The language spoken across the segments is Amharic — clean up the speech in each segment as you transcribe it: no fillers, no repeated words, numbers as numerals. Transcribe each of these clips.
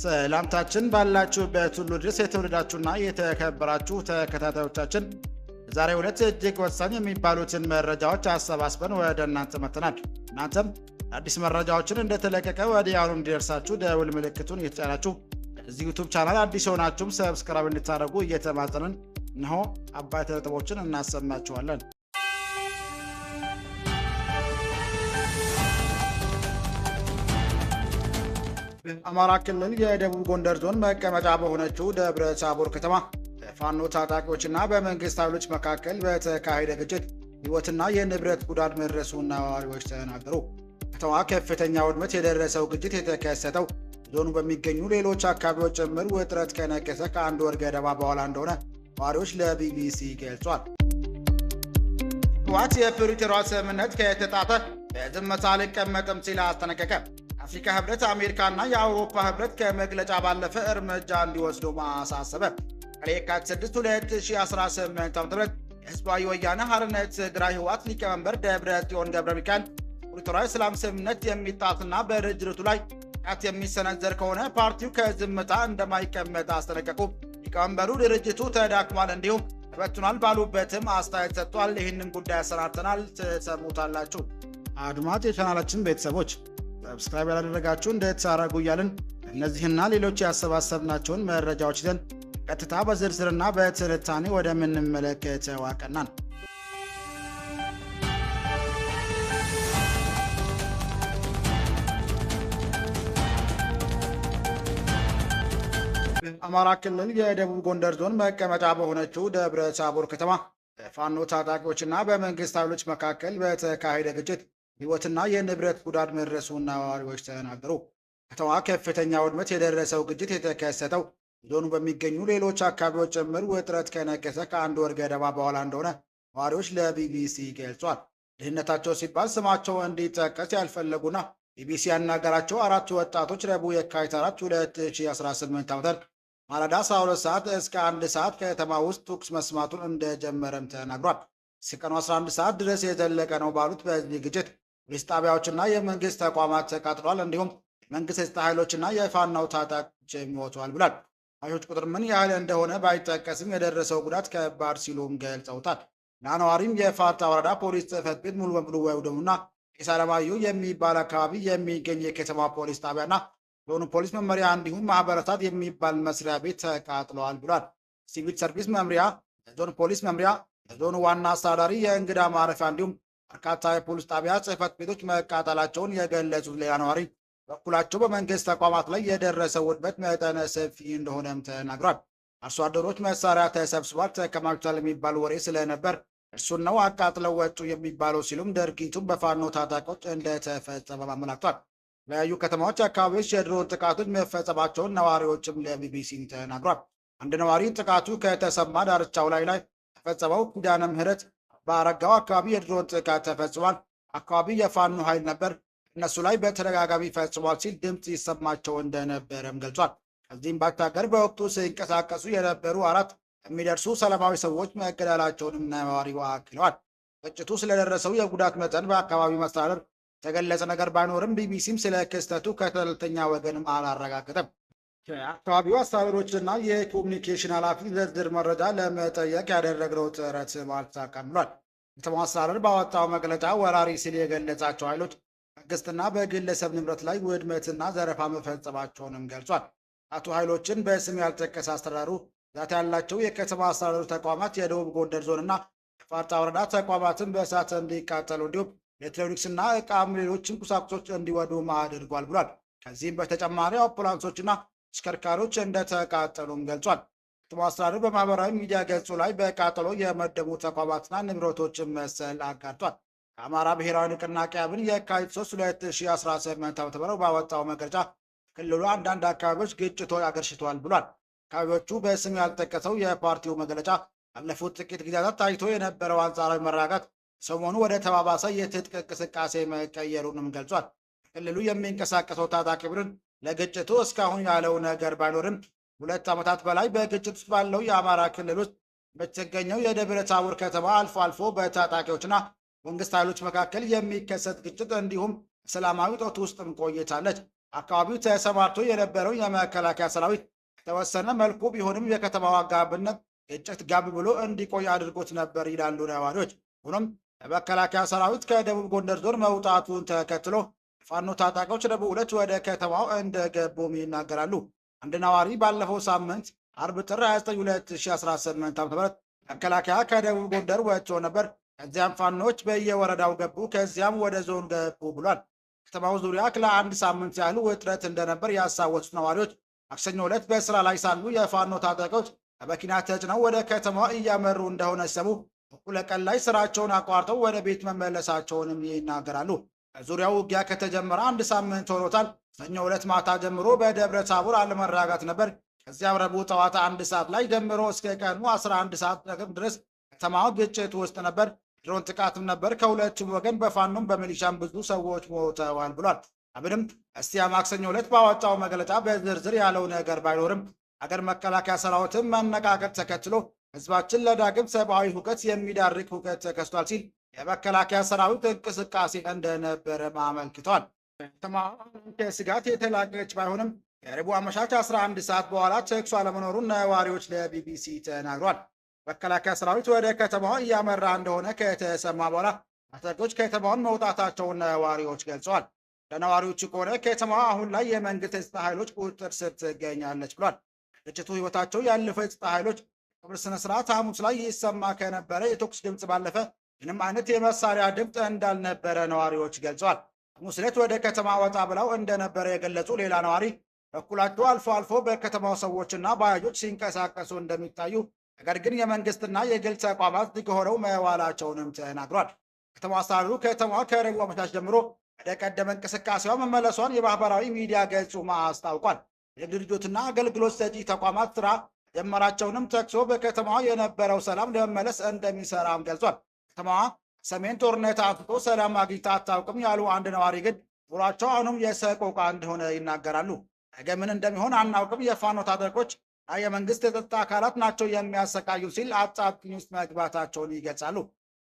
ሰላምታችን ባላችሁበት ሁሉ ድረስ የተወደዳችሁና የተከበራችሁ ተከታታዮቻችን ዛሬው ዕለት እጅግ ወሳኝ የሚባሉትን መረጃዎች አሰባስበን ወደ እናንተ መጥተናል። እናንተም አዲስ መረጃዎችን እንደተለቀቀ ወዲያውኑ እንዲደርሳችሁ ደውል ምልክቱን እየተጫናችሁ እዚህ ዩቲዩብ ቻናል አዲስ ሆናችሁም ሰብስክራይብ እንድታደርጉ እየተማጸንን እነሆ አባይ ነጥቦችን እናሰማችኋለን። በአማራ ክልል የደቡብ ጎንደር ዞን መቀመጫ በሆነችው ደብረ ታቦር ከተማ በፋኖ ታጣቂዎችና በመንግስት ኃይሎች መካከል በተካሄደ ግጭት ሕይወትና የንብረት ጉዳት መድረሱን ነዋሪዎች ተናገሩ። ከተማዋ ከፍተኛ ውድመት የደረሰው ግጭት የተከሰተው ዞኑ በሚገኙ ሌሎች አካባቢዎች ጭምር ውጥረት ከነገሰ ከአንድ ወር ገደማ በኋላ እንደሆነ ነዋሪዎች ለቢቢሲ ገልጿል። ህወሓት የፕሪቶሪያ ስምምነት ከተጣሰ በዝምታ አልቀመጥም ሲል አስጠነቀቀ። አፍሪካ ህብረት፣ አሜሪካና የአውሮፓ ህብረት ከመግለጫ ባለፈ እርምጃ እንዲወስዱ ማሳሰበ። የካቲት 6 2018 ዓ.ም የህዝባዊ ወያነ ሓርነት ትግራይ ህወሓት ሊቀመንበር ደብረጽዮን ገብረ ሚካኤል ፕሪቶሪያ የሰላም ስምምነት የሚጣስና በድርጅቱ ላይ ጥቃት የሚሰነዘር ከሆነ ፓርቲው ከዝምታ እንደማይቀመጥ አስጠነቀቁ። ሊቀመንበሩ ድርጅቱ ተዳክሟል እንዲሁም ተበትኗል ባሉበትም አስተያየት ሰጥቷል። ይህንን ጉዳይ አሰናድተናል፣ ትሰሙታላችሁ። አድማጭ የቻናላችን ቤተሰቦች ሰብስክራይብ ያላደረጋችሁ እንድታደርጉ እያልን እነዚህና ሌሎች ያሰባሰብናቸውን መረጃዎች ይዘን ቀጥታ በዝርዝርና በትንታኔ ወደምንመለከተው አቀናን። በአማራ ክልል የደቡብ ጎንደር ዞን መቀመጫ በሆነችው ደብረ ታቦር ከተማ በፋኖ ታጣቂዎችና በመንግስት ኃይሎች መካከል በተካሄደ ግጭት ሕይወትና የንብረት ጉዳት መድረሱን ነዋሪዎች ተናገሩ። ከተማዋ ከፍተኛ ውድመት የደረሰው ግጭት የተከሰተው ዞኑ በሚገኙ ሌሎች አካባቢዎች ጭምር ውጥረት ከነገሰ ከአንድ ወር ገደማ በኋላ እንደሆነ ነዋሪዎች ለቢቢሲ ገልጿል። ደህንነታቸው ሲባል ስማቸው እንዲጠቀስ ያልፈለጉና ቢቢሲ ያናገራቸው አራቱ ወጣቶች ረቡዕ የካቲት 4 2018 ዓ.ም ማለዳ 12 ሰዓት እስከ 1 ሰዓት ከተማ ውስጥ ተኩስ መስማቱን እንደጀመረም ተናግሯል። እስከ ቀኑ 11 ሰዓት ድረስ የዘለቀ ነው ባሉት በዚህ ግጭት ፖሊስ ጣቢያዎችና የመንግስት ተቋማት ተቃጥሏል። እንዲሁም የመንግስት የጸጥታ ኃይሎችና የፋናው ታጣቂዎች ሞተዋል ብሏል። ሟቾች ቁጥር ምን ያህል እንደሆነ ባይጠቀስም የደረሰው ጉዳት ከባድ ሲሉም ገልጸውታል። ለነዋሪም የፋርታ ወረዳ ፖሊስ ጽሕፈት ቤት ሙሉ በሙሉ ወድሞና ቄስ አለማየሁ የሚባል አካባቢ የሚገኝ የከተማ ፖሊስ ጣቢያና ዞኑ ፖሊስ መምሪያ እንዲሁም ማህበረሰብ የሚባል መስሪያ ቤት ተቃጥለዋል ብሏል። ሲቪል ሰርቪስ መምሪያ፣ የዞን ፖሊስ መምሪያ፣ የዞኑ ዋና አስተዳዳሪ፣ የእንግዳ ማረፊያ እንዲሁም በርካታ የፖሊስ ጣቢያ ጽሕፈት ቤቶች መቃጠላቸውን የገለጹት ሌላ ነዋሪ በኩላቸው በመንግስት ተቋማት ላይ የደረሰው ውድመት መጠነ ሰፊ እንደሆነም ተናግሯል። አርሶ አደሮች መሳሪያ ተሰብስቧል፣ ተከማችቷል የሚባል ወሬ ስለነበር እርሱን ነው አቃጥለው ወጡ የሚባለው ሲሉም ድርጊቱም በፋኖ ታጣቂዎች እንደተፈጸመ አመላክቷል። የተለያዩ ከተማዎች አካባቢዎች የድሮን ጥቃቶች መፈጸማቸውን ነዋሪዎችም ለቢቢሲ ተናግሯል። አንድ ነዋሪ ጥቃቱ ከተሰማ ዳርቻው ላይ ተፈጸመው ኪዳነ ምህረት በአረጋው አካባቢ የድሮን ጥቃት ተፈጽሟል፣ አካባቢ የፋኖ ኃይል ነበር፣ እነሱ ላይ በተደጋጋሚ ፈጽሟል ሲል ድምፅ ይሰማቸው እንደነበረም ገልጿል። ከዚህም ባሻገር በወቅቱ ሲንቀሳቀሱ የነበሩ 4 የሚደርሱ ሰላማዊ ሰዎች መገደላቸውንም ነዋሪው አክለዋል። ግጭቱ ስለደረሰው የጉዳት መጠን በአካባቢው መስተዳድር የተገለጸ ነገር ባይኖርም ቢቢሲም ስለ ክስተቱ ከገለልተኛ ወገንም አላረጋገጠም። ከአካባቢው አስተዳደሮችና የኮሚኒኬሽን ኃላፊ ዝርዝር መረጃ ለመጠየቅ ያደረግነው ጥረት አልተሳካም ብሏል። ከተማው አስተዳደር ባወጣው መግለጫ ወራሪ ሲል የገለጻቸው ኃይሎች መንግስትና በግለሰብ ንብረት ላይ ውድመትና ዘረፋ መፈጸማቸውንም ገልጿል። አቶ ኃይሎችን በስም ያልጠቀሰ አስተዳደሩ ብዛት ያላቸው የከተማ አስተዳደሩ ተቋማት የደቡብ ጎንደር ዞንና የፋርታ ወረዳ ተቋማትን በእሳት እንዲቃጠሉ እንዲሁም ኤሌክትሮኒክስና ዕቃም ሌሎችም ቁሳቁሶች እንዲወድሙ አድርጓል ብሏል። ከዚህም በተጨማሪ አምቡላንሶችና ተሽከርካሪዎች እንደተቃጠሉም ገልጿል። ከተማ አስተዳደሩ በማህበራዊ ሚዲያ ገጹ ላይ በቃጠሎ የመደቡ ተቋማትና ንብረቶችን መሰል አጋርቷል። ከአማራ ብሔራዊ ንቅናቄ አብን የካቲት 3 2018 ዓ.ም ባወጣው መግለጫ ክልሉ አንዳንድ አካባቢዎች ግጭቶች አገርሽተዋል ብሏል። አካባቢዎቹ በስም ያልጠቀሰው የፓርቲው መግለጫ ባለፉት ጥቂት ጊዜያት ታይቶ የነበረው አንጻራዊ መረጋጋት ሰሞኑ ወደ ተባባሰ የትጥቅ እንቅስቃሴ መቀየሩንም ገልጿል። ክልሉ የሚንቀሳቀሰው ታጣቂ ቡድን ለግጭቱ እስካሁን ያለው ነገር ባይኖርም 2 ዓመታት በላይ በግጭት ውስጥ ባለው የአማራ ክልል ውስጥ የምትገኘው የደብረ ታቦር ከተማ አልፎ አልፎ በታጣቂዎችና መንግስት ኃይሎች መካከል የሚከሰት ግጭት እንዲሁም ሰላማዊ ጦት ውስጥም ቆይታለች። አካባቢው ተሰማርቶ የነበረው የመከላከያ ሰራዊት የተወሰነ መልኩ ቢሆንም የከተማው አጋብነት ግጭት ጋብ ብሎ እንዲቆይ አድርጎት ነበር ይላሉ ነዋሪዎች። ሆኖም የመከላከያ ሰራዊት ከደቡብ ጎንደር ዞን መውጣቱን ተከትሎ የፋኖ ታጣቂዎች ረቡዕ ዕለት ወደ ከተማው እንደገቡም ይናገራሉ። አንድ ነዋሪ ባለፈው ሳምንት አርብ ጥር 29 2018 ዓ.ም መከላከያ ከደቡብ ጎንደር ወጥቶ ነበር፣ ከዚያም ፋኖች በየወረዳው ገቡ፣ ከዚያም ወደ ዞን ገቡ ብሏል። ከተማው ዙሪያ ለአንድ ሳምንት ያህል ውጥረት እንደነበር ያሳወሱት ነዋሪዎች ማክሰኞ ዕለት በስራ ላይ ሳሉ የፋኖ ታጣቂዎች በመኪና ተጭነው ወደ ከተማዋ እያመሩ እንደሆነ ሲሰሙ እኩለ ቀን ላይ ስራቸውን አቋርጠው ወደ ቤት መመለሳቸውንም ይናገራሉ። በዙሪያው ውጊያ ከተጀመረ አንድ ሳምንት ሆኖታል። ሰኞ ዕለት ማታ ጀምሮ በደብረ ታቦር አለመረጋጋት ነበር። ከዚያም ረቡዕ ጠዋት 1 ሰዓት ላይ ጀምሮ እስከ ቀኑ 11 ሰዓት ድረስ ከተማው ግጭት ውስጥ ነበር። ድሮን ጥቃትም ነበር። ከሁለቱም ወገን በፋኖም በሚሊሻም ብዙ ሰዎች ሞተዋል ብሏል። አብንም እስቲያ ማክሰኞ ዕለት ባወጣው መግለጫ በዝርዝር ያለው ነገር ባይኖርም አገር መከላከያ ሰራዊትም መነቃቀጥ ተከትሎ ህዝባችን ለዳግም ሰብአዊ ሁከት የሚዳርግ ሁከት ተከስቷል ሲል የመከላከያ ሰራዊት እንቅስቃሴ እንደነበረ አመልክቷል። ከተማዋ ከስጋት የተላቀቀች ባይሆንም የረቡዕ አመሻሽ 11 ሰዓት በኋላ ተኩስ አለመኖሩን ነዋሪዎች ለቢቢሲ ተናግሯል። መከላከያ ሰራዊት ወደ ከተማዋ እያመራ እንደሆነ ከተሰማ በኋላ ታጣቂዎች ከተማውን መውጣታቸውን ነዋሪዎች ገልጸዋል። ለነዋሪዎቹ ከሆነ ከተማዋ አሁን ላይ የመንግስት የጸጥታ ኃይሎች ቁጥጥር ስር ትገኛለች ብሏል። ግጭቱ ህይወታቸው ያለፈ የጸጥታ ኃይሎች ቀብር ስነ ስርዓት ሐሙስ ላይ ይሰማ ከነበረ የተኩስ ድምፅ ባለፈ ምንም አይነት የመሳሪያ ድምፅ እንዳልነበረ ነዋሪዎች ገልጸዋል። ሐሙስ ዕለት ወደ ከተማ ወጣ ብለው እንደነበረ የገለጹ ሌላ ነዋሪ በኩላቸው አልፎ አልፎ በከተማው ሰዎችና ባጃጆች ሲንቀሳቀሱ እንደሚታዩ፣ ነገር ግን የመንግስትና የግል ተቋማት ዝግ ሆነው መዋላቸውንም ተናግሯል። ከተማ አስተዳደሩ ከተማዋ ከረቡዕ አመሻሽ ጀምሮ ወደ ቀደመ እንቅስቃሴዋ መመለሷን የማህበራዊ ሚዲያ ገጹ አስታውቋል። የንግድ ድርጅቶችና አገልግሎት ሰጪ ተቋማት ስራ ጀመራቸውንም ጠቅሶ በከተማዋ የነበረው ሰላም ለመመለስ እንደሚሰራም ገልጿል። ከተማዋ ሰሜን ጦርነት አንስቶ ሰላም አግኝታ አታውቅም ያሉ አንድ ነዋሪ ግን ኑሯቸው አሁንም የሰቆቃ እንደሆነ ይናገራሉ። ነገ ምን እንደሚሆን አናውቅም፣ የፋኖ ታጣቂዎች እና የመንግስት የጸጥታ አካላት ናቸው የሚያሰቃዩ ሲል አጣብቂኝ ውስጥ መግባታቸውን ይገልጻሉ።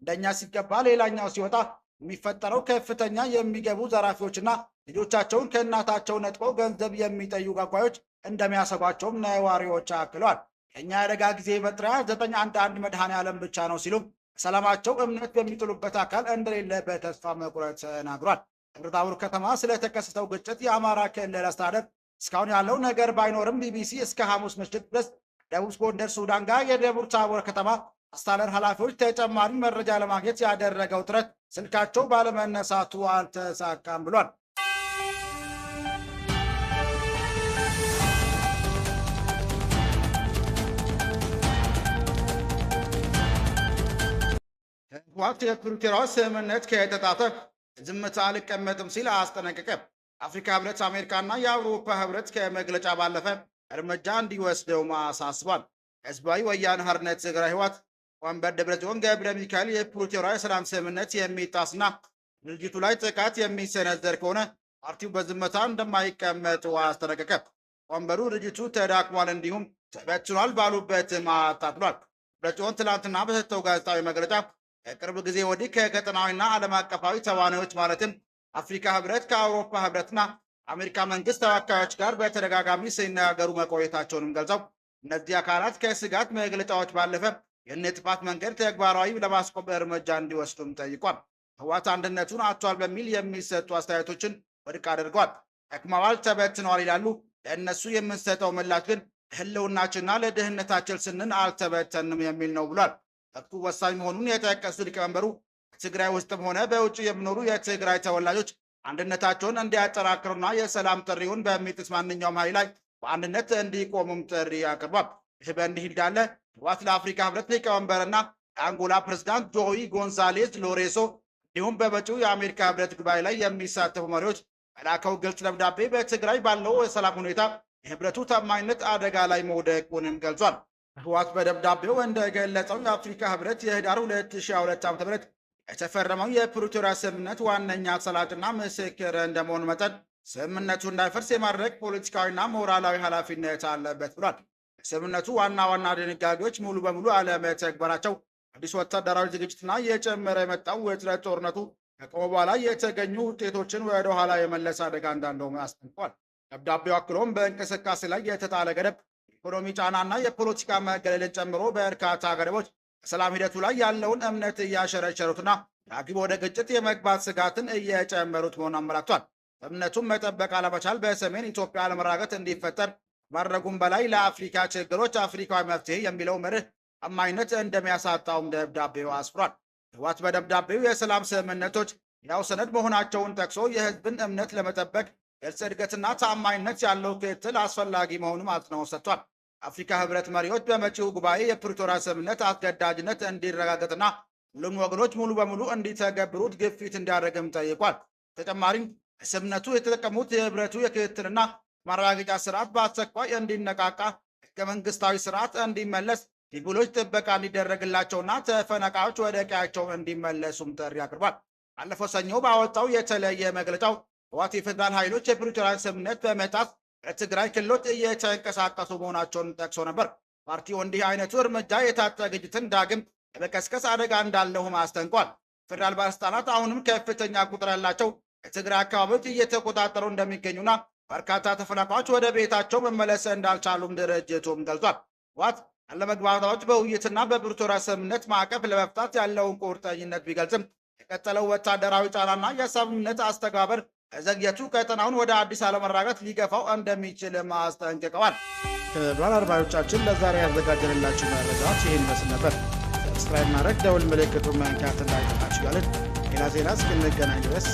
እንደኛ ሲገባ ሌላኛው ሲወጣ የሚፈጠረው ከፍተኛ የሚገቡ ዘራፊዎችና ልጆቻቸውን ከእናታቸው ነጥቆ ገንዘብ የሚጠይቁ አጓዮች እንደሚያሰጓቸውም ነዋሪዎች አክለዋል። የእኛ የአደጋ ጊዜ መጥሪያ 911 መድኃኔዓለም ብቻ ነው ሲሉም ሰላማቸው እምነት በሚጥሉበት አካል እንደሌለ በተስፋ መቁረጥ ተናግሯል። ደብረ ታቦር ከተማ ስለተከሰተው ግጭት የአማራ ክልል አስተዳደር እስካሁን ያለው ነገር ባይኖርም ቢቢሲ እስከ ሐሙስ ምሽት ድረስ ደቡብ ጎንደር ሱዳን ጋር የደብረ ታቦር ከተማ አስተዳደር ኃላፊዎች ተጨማሪ መረጃ ለማግኘት ያደረገው ጥረት ስልካቸው ባለመነሳቱ አልተሳካም ብሏል። ህወሓት የፕሪቶሪያው ስምምነት ከተጣሰ ዝምታ አልቀመጥም ሲል አስጠነቀቀ። አፍሪካ ህብረት፣ አሜሪካና የአውሮፓ ህብረት ከመግለጫ ባለፈ እርምጃ እንዲወስደው አሳስቧል። ህዝባዊ ወያነ ሓርነት ትግራይ ህወሓት ወንበር ደብረጽዮን ገብረ ሚካኤል የፕሪቶሪያው የሰላም ስምምነት የሚጣስና ድርጅቱ ላይ ጥቃት የሚሰነዘር ከሆነ ፓርቲው በዝምታ እንደማይቀመጥ አስጠነቀቀ። ወንበሩ ድርጅቱ ተዳክሟል እንዲሁም ተበትኗል ባሉበትም አጣጥሏል። ደብረጽዮን ትላንትና በሰጠው ጋዜጣዊ መግለጫ ከቅርብ ጊዜ ወዲህ ከቀጠናዊና ዓለም አቀፋዊ ተዋናዮች ማለትም አፍሪካ ህብረት፣ ከአውሮፓ ህብረትና አሜሪካ መንግስት ተወካዮች ጋር በተደጋጋሚ ሲነጋገሩ መቆየታቸውንም ገልጸው እነዚህ አካላት ከስጋት መግለጫዎች ባለፈ ይህን የጥፋት መንገድ ተግባራዊ ለማስቆም እርምጃ እንዲወስዱም ጠይቋል። ህወሓት አንድነቱን አጥቷል በሚል የሚሰጡ አስተያየቶችን ውድቅ አድርጓል። ደክመዋል፣ ተበትነዋል ይላሉ። ለእነሱ የምንሰጠው ምላሽ ግን ለህልውናችንና ለደህንነታችን ስንል አልተበተንም የሚል ነው ብሏል። ወቅቱ ወሳኝ መሆኑን የጠቀሱ ሊቀመንበሩ በትግራይ ውስጥም ሆነ በውጭ የሚኖሩ የትግራይ ተወላጆች አንድነታቸውን እንዲያጠናክሩና የሰላም ጥሪውን በሚጥስ ማንኛውም ኃይል ላይ በአንድነት እንዲቆሙም ጥሪ አቅርቧል። ይህ በእንዲህ እንዳለ ህወሓት ለአፍሪካ ህብረት ሊቀመንበርና የአንጎላ ፕሬዝዳንት ጆይ ጎንዛሌዝ ሎሬንሶ እንዲሁም በመጪው የአሜሪካ ህብረት ጉባኤ ላይ የሚሳተፉ መሪዎች በላከው ግልጽ ደብዳቤ በትግራይ ባለው የሰላም ሁኔታ የህብረቱ ታማኝነት አደጋ ላይ መውደቁንም ገልጿል። ህወሓት በደብዳቤው እንደገለጸው የአፍሪካ ህብረት የህዳር 2022 ዓ.ም የተፈረመው የፕሪቶሪያ ስምምነት ዋነኛ ሰላጭና ምስክር እንደመሆኑ መጠን ስምምነቱ እንዳይፈርስ የማድረግ ፖለቲካዊና ሞራላዊ ኃላፊነት አለበት ብሏል። የስምምነቱ ዋና ዋና ድንጋጌዎች ሙሉ በሙሉ አለመተግበራቸው፣ አዲስ ወታደራዊ ዝግጅትና እየጨመረ የመጣው ውጥረት ጦርነቱ ከቆመ በኋላ የተገኙ ውጤቶችን ወደ ኋላ የመለስ አደጋ እንዳለውም አስጠንቅቋል። ደብዳቤው አክሎም በእንቅስቃሴ ላይ የተጣለ ገደብ፣ ኢኮኖሚ ጫናና የፖለቲካ መገለልን ጨምሮ በርካታ ገደቦች በሰላም ሂደቱ ላይ ያለውን እምነት እያሸረሸሩትና ዳግም ወደ ግጭት የመግባት ስጋትን እየጨመሩት መሆኑን አመላክቷል። እምነቱን መጠበቅ አለመቻል በሰሜን ኢትዮጵያ አለመረጋጋት እንዲፈጠር ማድረጉም በላይ ለአፍሪካ ችግሮች አፍሪካዊ መፍትሄ የሚለው መርህ አማኝነት እንደሚያሳጣውም ደብዳቤው አስፍሯል። ህወሓት በደብዳቤው የሰላም ስምምነቶች ያው ሰነድ መሆናቸውን ጠቅሶ የህዝብን እምነት ለመጠበቅ ግልጽ እድገትና ታማኝነት ያለው ክትትል አስፈላጊ መሆኑን አጽንኦት ሰጥቷል። አፍሪካ ህብረት መሪዎች በመጪው ጉባኤ የፕሪቶሪያ ስምምነት አስገዳጅነት እንዲረጋገጥና ሁሉም ወገኖች ሙሉ በሙሉ እንዲተገብሩት ግፊት እንዲያደርግም ጠይቋል። ተጨማሪም ስምምነቱ የተጠቀሙት የህብረቱ የክትትልና ማረጋገጫ ስርዓት በአስቸኳይ እንዲነቃቃ፣ ህገ መንግስታዊ ስርዓት እንዲመለስ፣ ሲቪሎች ጥበቃ እንዲደረግላቸውና ተፈናቃዮች ወደ ቀያቸው እንዲመለሱም ጥሪ አቅርቧል። ባለፈው ሰኞ ባወጣው የተለየ መግለጫው ህወሓት የፌዴራል ኃይሎች የፕሪቶሪያን ስምምነት በመጣስ በትግራይ ክልሎች እየተንቀሳቀሱ መሆናቸውን ጠቅሶ ነበር። ፓርቲው እንዲህ አይነቱ እርምጃ የታጠቀ ግጭትን ዳግም የመቀስቀስ አደጋ እንዳለውም አስጠንቋል። ፌዴራል ባለስልጣናት አሁንም ከፍተኛ ቁጥር ያላቸው የትግራይ አካባቢዎች እየተቆጣጠሩ እንደሚገኙና በርካታ ተፈናቃዮች ወደ ቤታቸው መመለስ እንዳልቻሉም ድርጅቱም ገልጿል። ህወሓት አለመግባባቶች በውይይትና በፕሪቶሪያ ስምምነት ማዕቀፍ ለመፍታት ያለውን ቁርጠኝነት ቢገልጽም የቀጠለው ወታደራዊ ጫናና የስምምነት አስተባበር ዘግየቱ ቀጠናውን ወደ አዲስ አለመረጋጋት ሊገፋው እንደሚችልም አስጠንቅቀዋል። ክቡራን አድማጮቻችን ለዛሬ ያዘጋጀንላችሁ መረጃዎች ይህን ይመስል ነበር። ሰብስክራይብ ማድረግ፣ ደውል ምልክቱን መንካት እንዳይጠፋችሁ እያልን ሌላ ዜና እስክንገናኝ ድረስ